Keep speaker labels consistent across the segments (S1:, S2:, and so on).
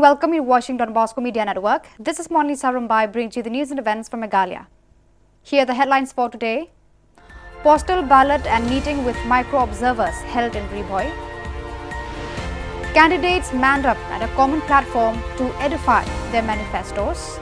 S1: welcome you to Washington Bosco Media Network. This is Monli Sarumbai bringing you the news and events from Meghalaya. Here are the headlines for today. Postal ballot and meeting with micro-observers held in Reboy. Candidates manned up at a common platform to edify their manifestos.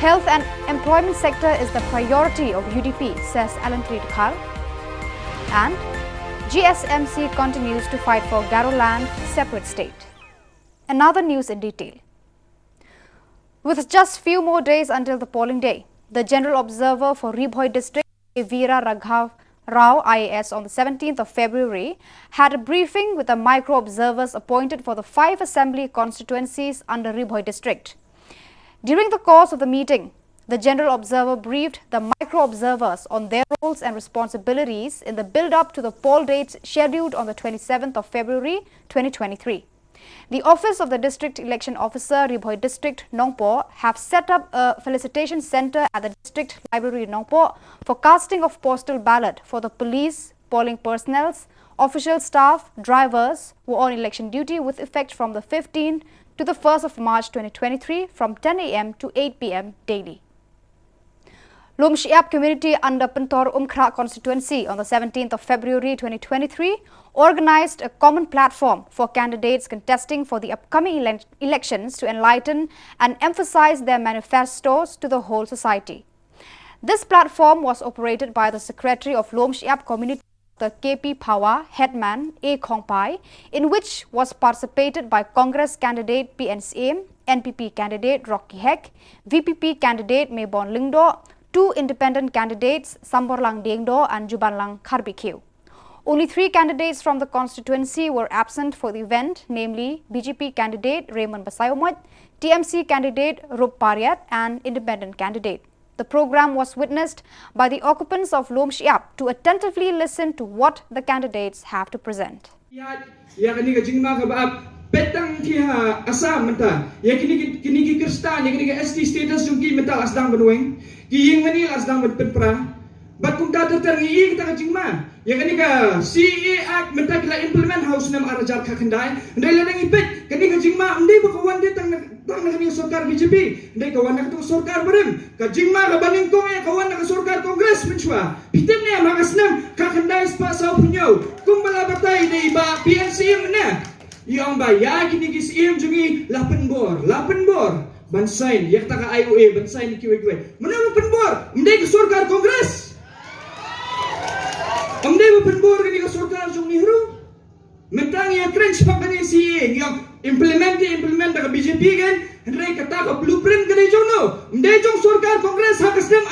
S1: Health and employment sector is the priority of UDP, says Alan Tridkar. And GSMC continues to fight for Garo land separate state. Another news in detail. With just few more days until the polling day, the General Observer for Reboy District, Veera Raghav Rao IAS, on the 17th of February had a briefing with the micro-observers appointed for the 5 assembly constituencies under Reboy District. During the course of the meeting, the General Observer briefed the micro-observers on their roles and responsibilities in the build-up to the poll dates scheduled on the 27th of February 2023. The Office of the District Election Officer, Reboy District, Nongpo, have set up a felicitation center at the District Library in Nongpo for casting of postal ballot for the police, polling personnel, official staff, drivers who are on election duty with effect from the 15th to the 1st of March 2023 from 10 a.m. to 8 p.m. daily. Lom Shiap community under Pentor Umkra constituency on the 17th of February 2023 organized a common platform for candidates contesting for the upcoming elections to enlighten and emphasize their manifestos to the whole society. This platform was operated by the Secretary of Lom Shiap community, the KP Pawa, Headman A. Khongpai, in which was participated by Congress candidate PNCM, NPP candidate Rocky Hek, VPP candidate Mebon Lingdo, 2 independent candidates, Samborlang Dengdo and Jubanlang Kharbikeu. Only 3 candidates from the constituency were absent for the event, namely BJP candidate Raymond Basayomot, TMC candidate Rup Pariat and independent candidate. The program was witnessed by the occupants of Lom Shiap to attentively listen to what the candidates have to present.
S2: Petang kia asam menta ya kini Kristan ya kini ST status jungki menta asdang benueng ki ying mani asdang berpenpra bat kum ta terngi kita kajingma ya kini ka CA Act menta kila implement house nam arajar ka kendai ndai ladang ipet kini kajingma ndai bakawan dia tang kini sarkar BJP ndai kawan nak tu sarkar berem kajingma ka baning kong ya kawan nak sarkar kongres menchua pitem ni magasnam ka kendai spa sau punyau kum bala batai dei ba PNC mana yang bayar kini kisim jungi 8 bor bansain yak taka IOA bansain kiwe mana 8 bor mendai ke sarkar kongres mendai 8 bor kini ke sarkar jung Nehru mentang ya crunch pakani si yang implement daga BJP kan hendai kata ka blueprint kini jono mendai jong sarkar kongres hakasnem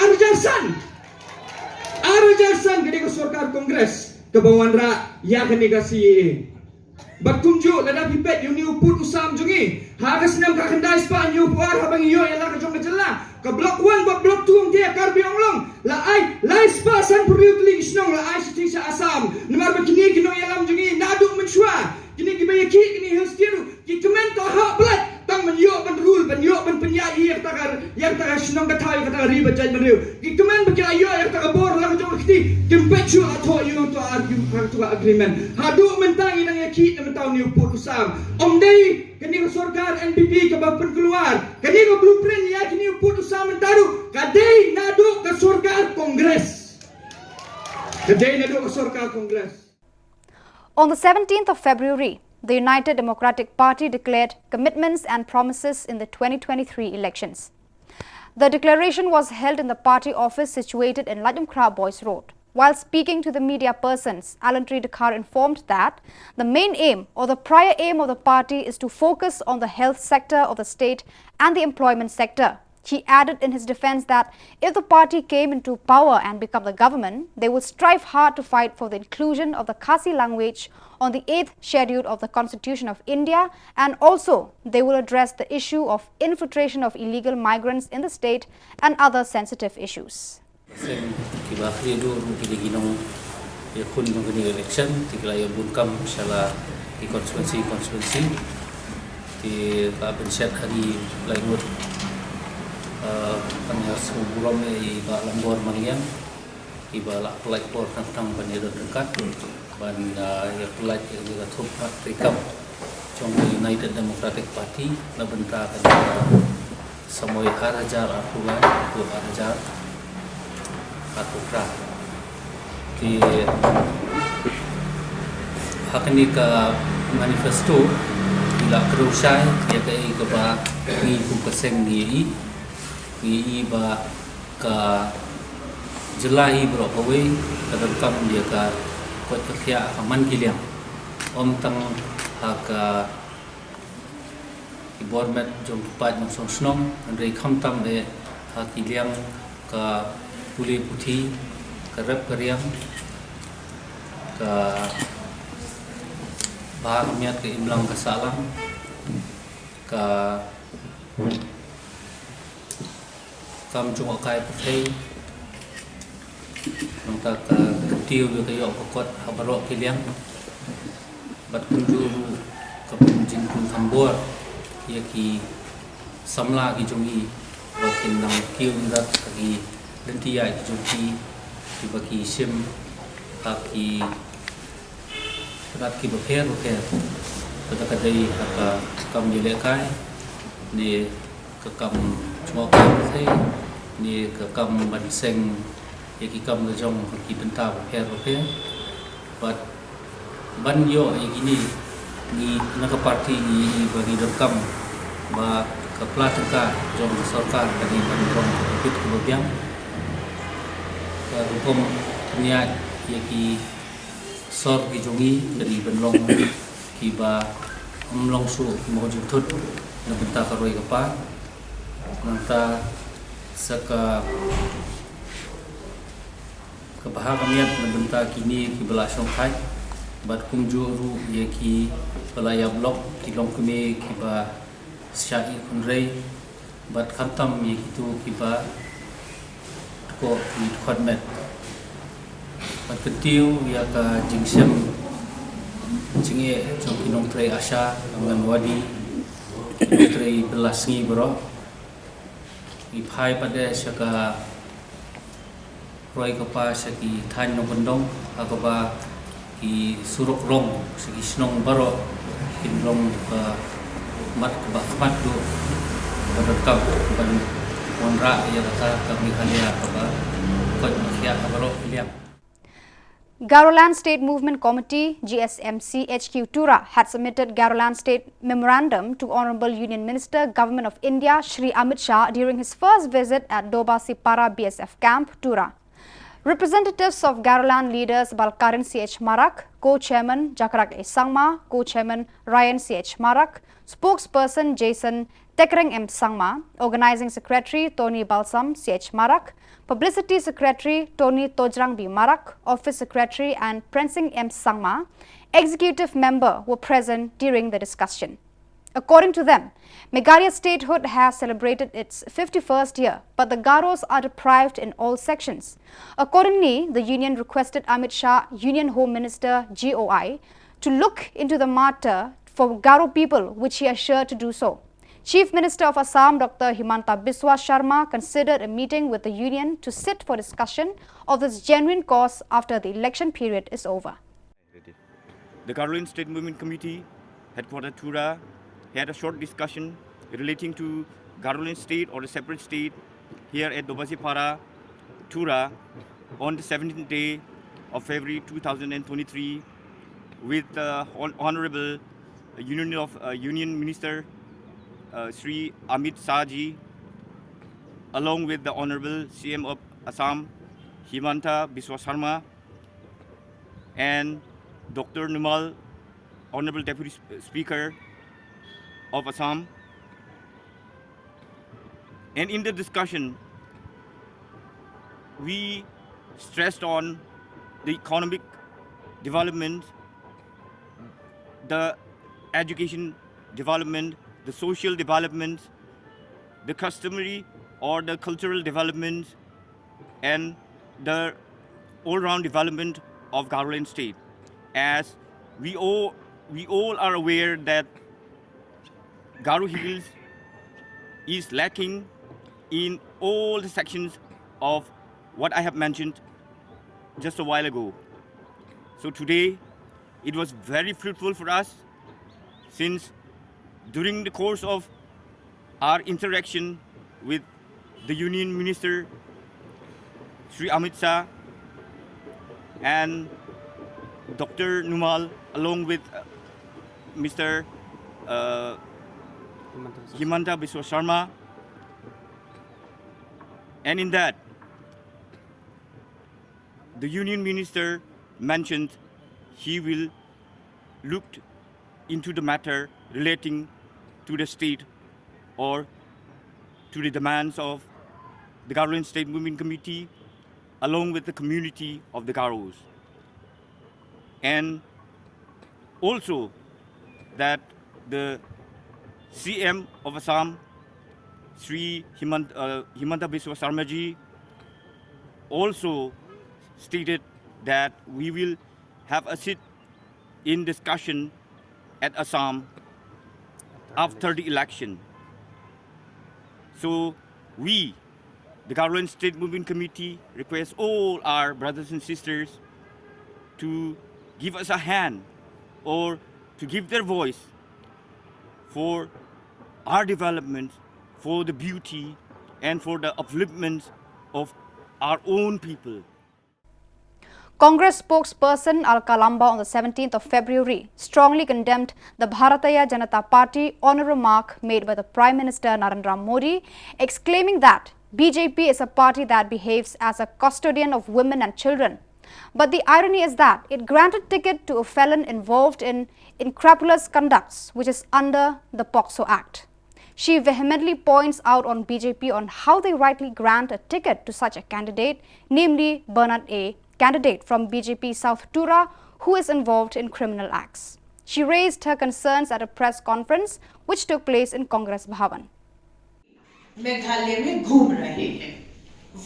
S2: arjarsan kini ke sarkar kongres ke bawan ra ya kini ka si Batumjo lada pipet yung niuput usam jungi hagas nam kakandai spa niupuar habang iyo yala ka jong kajala ka block 1 ba block 2 ang tiya karbi onglong la ay lai spa san puriutli isnong la ay siting sa asam namar ba kini kino yalam jungi nadu menshwa kini kibayaki kini hilstiru ki komento ha plat tang menyo ban rule ban yo ban penyai yang takar sinong katai kata riba jaj menriu ki komen ba ayo yang takar bor la ka jong kiti kimpechu atho yo to argument to agreement hadu mentang inang yaki mentang ni uput usam omdei kini sarkar NPP ke bapen keluar kini ko blueprint ya kini uput usam mentaru kadai nadu ke sarkar kongres
S1: On the 17th of February, the United Democratic Party declared commitments and promises in the 2023 elections. The declaration was held in the party office situated in Ladumkra Boys Road. While speaking to the media persons, Alan Tridkar informed that the main aim or the prior aim of the party is to focus on the health sector of the state and the employment sector. He added in his defense that if the party came into power and become the government, they would strive hard to fight for the inclusion of the Khasi language on the 8th schedule of the Constitution of India, and also they will address the issue of infiltration of illegal migrants in the state and other sensitive issues.
S3: Sebelum iba lambor manian iba lak pelak por tentang banyak dekat ban ya pelak yang kita tuh rekam trong United Democratic Party na benta ka samoy harajar atulan tu harajar atukra di hakani ka manifesto ila kerusai ya kai ka ba ni ku kaseng ni ba ka jelahi bro pawe ka kam dia ka kot khia aman kiliang om tang haka ibormet jom pat ng song andrei kham tam de hakiliang ka puli puthi ka rap kariam ka bahamiat ke imlang ka salam ka kam chung akai puthei nong ta ka tiu yo kayo pakot habaro kiliang bat kunjuru kapun jingkun thambor yaki samla ki jongi bakin nang kiu rat ki lentia ki jongi ki baki sim ki rat ki bapher pada kadai apa kam jele kai ni ke kam chmo kai ni ke kam ban seng yaki kam ke jong ki benta bapher bat ban yo ini ni naga parti ni bagi rekam ba kepala tengka jom sarkar dari bandrong kepit kebabiang hukum niat yaki sor ki jongi dari bandrong ki ba umlong su mo jutut na benta karoi kapa nanta saka kebahagamian na benta kini ki bela songkai bat kumjuru yaki pelaya blok kilong kumi kiba syai kunrei bat khantam yakitu kiba ko ki khadmet bat ketiu ya ka jingsem jinge jong kinong trei asha anganwadi trei belasngi bro iphai pada syaka roi kapa syaki than no bendong akaba ki suruk long segi snong baro kin long ka mat ba khamat do badakam ban onra ya kata kami Meghalaya ka ko khia ka baro liam.
S1: Garoland State Movement Committee GSMC HQ Tura had submitted Garoland State Memorandum to Honorable Union Minister Government of India Shri Amit Shah during his first visit at Dobasi Para BSF Camp Tura. Representatives of Garoland leaders Balkaran CH Marak, Co-Chairman Jakarak A. Sangma, Co-Chairman Ryan CH Marak, Spokesperson Jason Tekreng M. Sangma, Organizing Secretary Tony Balsam CH Marak, Publicity Secretary Tony Tojrang B. Marak, Office Secretary and Prensing M. Sangma, Executive Member were present during the discussion. According to them, Meghalaya statehood has celebrated its 51st year, but the Garos are deprived in all sections. Accordingly, the union requested Amit Shah, Union Home Minister GOI, to look into the matter for Garo people, which he assured to do so. Chief Minister of Assam, Dr. Himanta Biswa Sharma, considered a meeting with the union to sit for discussion of this genuine cause after the election period is over.
S4: The Garoland State Movement Committee, headquartered Tura, had a short discussion relating to Garoland State or a separate state here at Dobasi Para, Tura, on the 17th day of February 2023 with the Honorable Union Minister Sri Amit Shahji, along with the Honorable CM of Assam, Himanta Biswa Sharma, and Dr. Numal, Honorable Deputy Speaker of Assam. And in the discussion, we stressed on the economic development, the education development, the social development, the customary or the cultural development, and the all-round development of Garoland State. As we all are aware that Garo Hills is lacking in all the sections of what I have mentioned just a while ago. So today, it was very fruitful for us since during the course of our interaction with the Union Minister, Sri Amit Shah, and Dr. Numal, along with Mr. Himanta Biswa Sharma, and in that, the Union Minister mentioned he will look into the matter relating to the state or to the demands of the Garoland State Movement Committee along with the community of the Garos. And also that the CM of Assam, Sri Himanta Biswa Sharma ji, also stated that we will have a sit in discussion at Assam after the election. So we, the Garoland State Movement Committee, request all our brothers and sisters to give us a hand or to give their voice for our development, for the beauty and for the upliftment of our own people.
S1: Congress spokesperson Al-Kalamba on the 17th of February strongly condemned the Bharatiya Janata Party on a remark made by the Prime Minister Narendra Modi, exclaiming that BJP is a party that behaves as a custodian of women and children. But the irony is that it granted ticket to a felon involved in incrapulous conducts, which is under the POCSO Act. She vehemently points out on BJP on how they rightly grant a ticket to such a candidate, namely Bernard A., candidate from BJP South Tura, who is involved in criminal acts. She raised her concerns at a press conference which took place in Congress Bhavan.
S5: Meghalaya में घूम रहे हैं,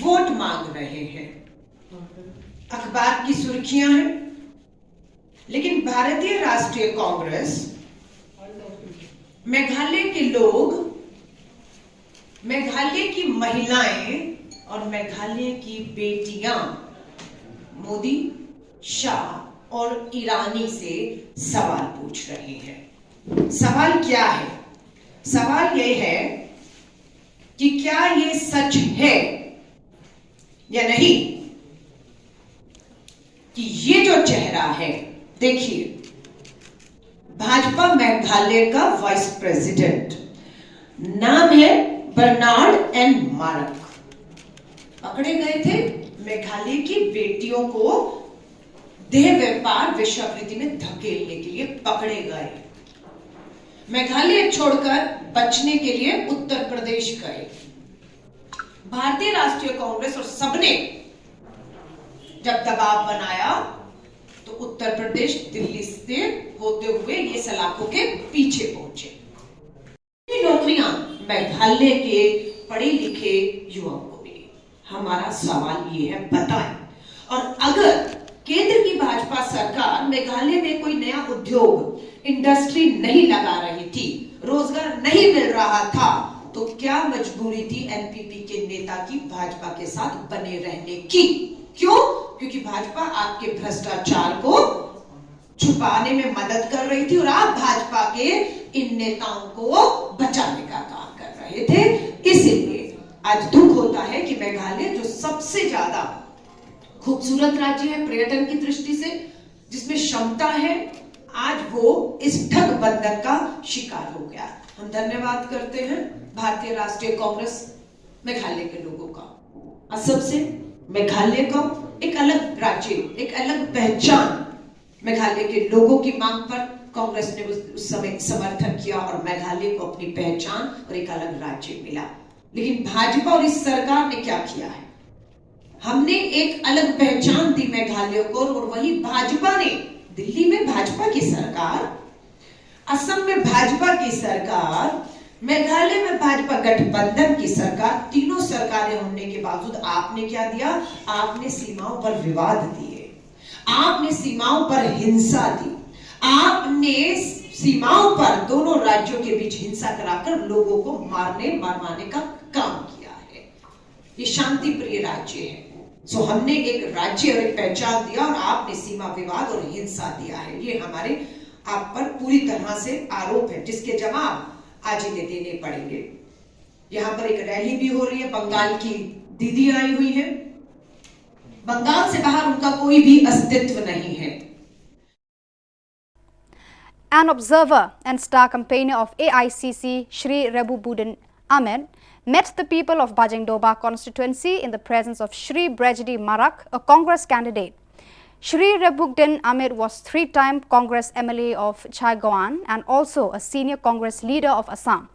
S5: vote मांग रहे हैं, अखबार की सुर्खियां हैं, लेकिन भारतीय राष्ट्रीय कांग्रेस, मेघालय के लोग, मेघालय की महिलाएं और मेघालय की बेटियां मोदी, शाह और ईरानी से सवाल पूछ रहे हैं। सवाल क्या है? सवाल यह है कि क्या ये सच है या नहीं कि ये जो चेहरा है, देखिए, भाजपा मेघालय का वाइस प्रेसिडेंट, नाम है बर्नार्ड एंड मारक, पकड़े गए थे मेघालय की बेटियों को देह व्यापार वेश्यावृत्ति में धकेलने के लिए पकड़े गए। मेघालय छोड़कर बचने के लिए उत्तर प्रदेश गए। भारतीय राष्ट्रीय कांग्रेस और सबने जब दबाव बनाया तो उत्तर प्रदेश दिल्ली से होते हुए ये सलाखों के पीछे पहुंचे। नौकरियां मेघालय के पढ़े लिखे युवाओं को मिली। हमारा सवाल ये है, बताएं, और अगर केंद्र की भाजपा सरकार मेघालय में कोई नया उद्योग, इंडस्ट्री नहीं लगा रही थी, रोजगार नहीं मिल रहा था, तो क्या मजबूरी थी एनपीपी के नेता की भाजपा के साथ बने रहने की? क्यों? क्योंकि भाजपा आपके भ्रष्टाचार को छुपाने में मदद कर रही थी और आप भाजपा के इन नेताओं को बचाने का काम कर रहे थे। इसीलिए आज दुख होता है कि मेघालय, जो सबसे ज्यादा खूबसूरत राज्य है पर्यटन की दृष्टि से, जिसमें क्षमता है, आज वो इस ठग बंधन का शिकार हो गया। हम धन्यवाद करते हैं भारतीय राष्ट्रीय कांग्रेस मेघालय के लोगों का। असम से मेघालय को एक अलग राज्य, एक अलग पहचान, मेघालय के लोगों की मांग पर कांग्रेस ने उस समय समर्थन किया और मेघालय को अपनी पहचान और एक अलग राज्य मिला। लेकिन भाजपा और इस सरकार ने क्या किया है? हमने एक अलग पहचान दी मेघालय को, और वही भाजपा ने, दिल्ली में भाजपा की सरकार, असम में भाजपा की सरकार, मेघालय में भाजपा गठबंधन की सरकार, तीनों सरकारें होने के बावजूद आपने क्या दिया? आपने सीमाओं पर विवाद दिए, आपने सीमाओं पर हिंसा दी, आपने सीमाओं पर दोनों राज्यों के बीच हिंसा कराकर लोगों को मारवाने का काम किया है। ये शांति प्रिय राज्य है। सो हमने एक राज्य और एक पहचान दिया और आपने सीमा विवाद और हिंसा दिया है। ये हमारे आप पर पूरी तरह से आरोप है, जिसके जवाब आज ही देने पड़ेंगे। यहाँ पर एक रैली भी हो रही है, बंगाल की दीदी आई हुई है, बंगाल से बाहर उनका कोई भी अस्तित्व नहीं है।
S1: An observer and star campaigner of AICC, Shri Rebubudin Ahmed, met the people of Bajengdoba constituency in the presence of Shri Brejdi Marak, a Congress candidate. Shri Rebubudin Ahmed was three-time Congress MLA of Chaigoan and also a senior Congress leader of Assam.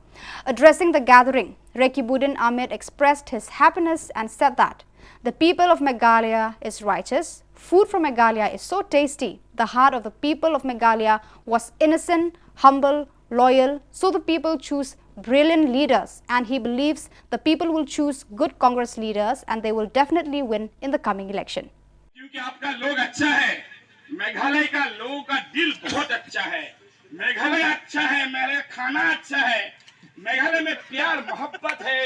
S1: Addressing the gathering, Rebubudin Ahmed expressed his happiness and said that the people of Meghalaya is righteous. Food from Meghalaya is so tasty. The heart of the people of Meghalaya was innocent, humble, loyal. So the people choose brilliant leaders, and he believes the people will choose good Congress leaders and they will definitely win in the coming election.
S6: क्योंकि आपका लोग अच्छा है, मेघालय का लोगों का दिल बहुत अच्छा है, मेघालय अच्छा है, मेरा खाना अच्छा है, मेघालय में प्यार मोहब्बत है,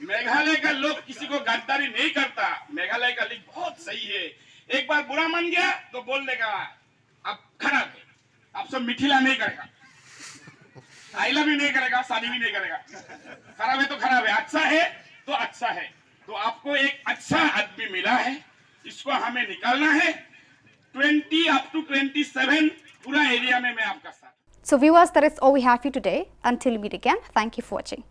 S6: मेघालय का लोग किसी को गद्दारी नहीं करता, मेघालय का लोग बहुत सही है। एक बार बुरा मान गया तो बोल देगा अब खराब है, अब सब मिठिला नहीं करेगा, आइला भी नहीं करेगा, शादी भी नहीं करेगा, खराब है तो खराब है, अच्छा है तो अच्छा है। तो आपको एक अच्छा आदमी मिला है, इसको हमें निकालना है। 20 up to 27 पूरा एरिया में मैं आपका साथ।
S1: So viewers, that is all we have for you today. Until we meet again, thank you for watching.